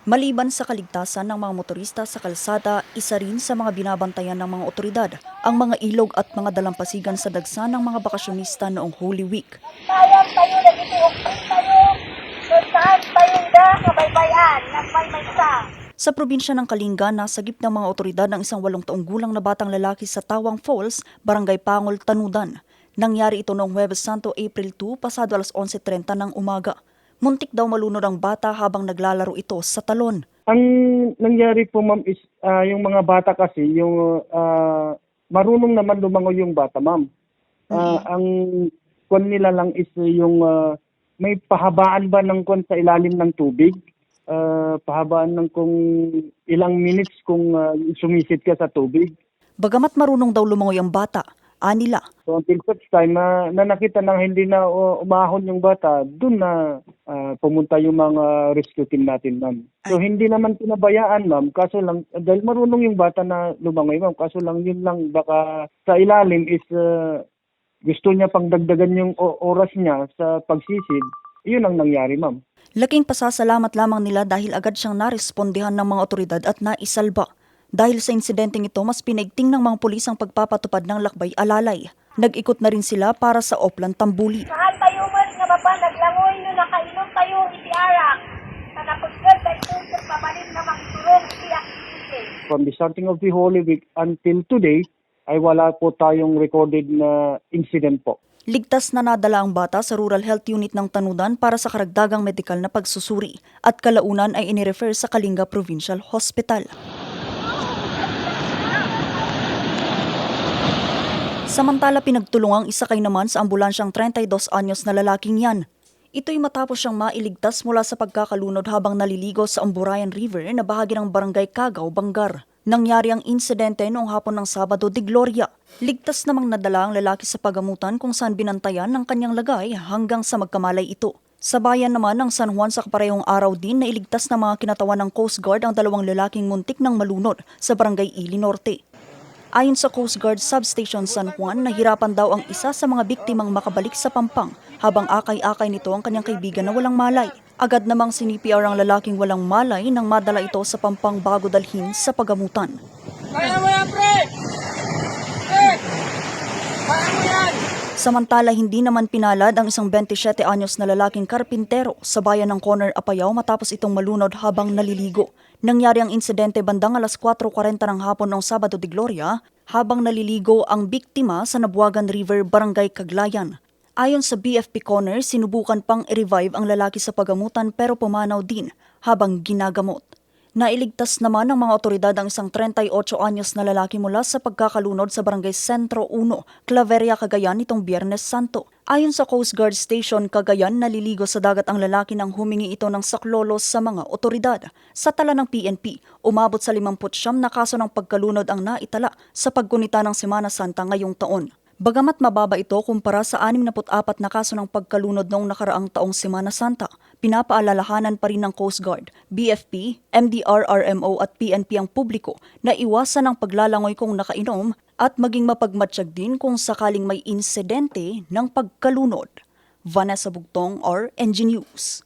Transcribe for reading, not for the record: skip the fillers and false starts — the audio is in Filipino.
Maliban sa kaligtasan ng mga motorista sa kalsada, isa rin sa mga binabantayan ng mga otoridad ang mga ilog at mga dalampasigan sa dagsa ng mga bakasyonista noong Holy Week. Sayang tayo, nag-iumpin tayo. Saan tayo da, kabaybayan, nagmaymaysa. Sa probinsya ng Kalinga, nasagip ng mga otoridad ng isang 8 taong gulang na batang lalaki sa Tawang Falls, Barangay Pangol, Tanudan. Nangyari ito noong Huwebes Santo, April 2, pasado alas 11:30 ng umaga. Muntik daw malunod ang bata habang naglalaro ito sa talon. Ang nangyari po ma'am is yung mga bata kasi yung marunong naman lumangoy yung bata ma'am. Ang kwan nila lang is yung may pahabaan ba ng kwan sa ilalim ng tubig? Pahabaan ng kung ilang minutes kung sumisid ka sa tubig. Bagamat marunong daw lumangoy ang bata, anila. So until such time na nakita na hindi na umahon yung bata, dun na pumunta yung mga rescue team natin ma'am. So hindi naman pinabayaan ma'am, kaso lang dahil marunong yung bata na lumangoy ma'am, kaso lang yun lang baka sa ilalim is gusto niya pang dagdagan yung oras niya sa pagsisid. Yun ang nangyari ma'am. Laking pasasalamat lamang nila dahil agad siyang narespondihan ng mga otoridad at naisalba. Dahil sa insidenteng ito, mas pinaigting ng mga pulis ang pagpapatupad ng lakbay alalay. Nag-ikot na rin sila para sa Oplan Tambuli. Saan tayo man nga baba, naglangoy no, nakainom tayo, itiarak. Sa napagkad, tayo sa pabalin na makiturong siya. From the starting of the Holy Week until today, ay wala po tayong recorded na incident po. Ligtas na nadala ang bata sa Rural Health Unit ng Tanudan para sa karagdagang medikal na pagsusuri at kalaunan ay inirefer sa Kalinga Provincial Hospital. Samantala pinagtulungang isakay naman sa ambulansyang 32 anyos na lalaking yan. Ito'y matapos siyang mailigtas mula sa pagkakalunod habang naliligo sa Amburayan River na bahagi ng Barangay Cagaw, Bangar. Nangyari ang insidente noong hapon ng Sabado de Gloria. Ligtas namang nadala ang lalaki sa pagamutan kung saan binantayan ng kanyang lagay hanggang sa magkamalay ito. Sa bayan naman ng San Juan sa kaparehong araw din na iligtas ng mga kinatawan ng Coast Guard ang 2 lalaking muntik ng malunod sa Barangay Ili Norte. Ayon sa Coast Guard Substation San Juan, nahirapan daw ang isa sa mga biktimang makabalik sa Pampang habang akay-akay nito ang kanyang kaibigan na walang malay. Agad namang sinipr ang lalaking walang malay nang madala ito sa Pampang bago dalhin sa pagamutan. Kaya mo yan, pre! Pre! Kaya mo yan! Samantala, hindi naman pinalad ang isang 27 anyos na lalaking karpintero sa bayan ng Corner, Apayao matapos itong malunod habang naliligo. Nangyari ang insidente bandang alas 4:40 ng hapon noong Sabado de Gloria habang naliligo ang biktima sa Nabuagan River, Barangay Caglayan. Ayon sa BFP Corner, sinubukan pang i-revive ang lalaki sa pagamutan pero pumanaw din habang ginagamot. Nailigtas naman ng mga otoridad ang isang 38 anyos na lalaki mula sa pagkakalunod sa Barangay Sentro 1, Claveria, Cagayan nitong Biyernes Santo. Ayon sa Coast Guard Station Cagayan, naliligo sa dagat ang lalaki nang humingi ito ng saklolo sa mga otoridad. Sa tala ng PNP, umabot sa 59 na kaso ng pagkalunod ang naitala sa paggunita ng Semana Santa ngayong taon. Bagamat mababa ito kumpara sa 64 na kaso ng pagkalunod noong nakaraang taong Semana Santa, pinapaalalahanan pa rin ng Coast Guard, BFP, MDRRMO at PNP ang publiko na iwasan ang paglalangoy kung nakainom at maging mapagmatsyag din kung sakaling may insidente ng pagkalunod. Vanessa Bugtong, RNG News.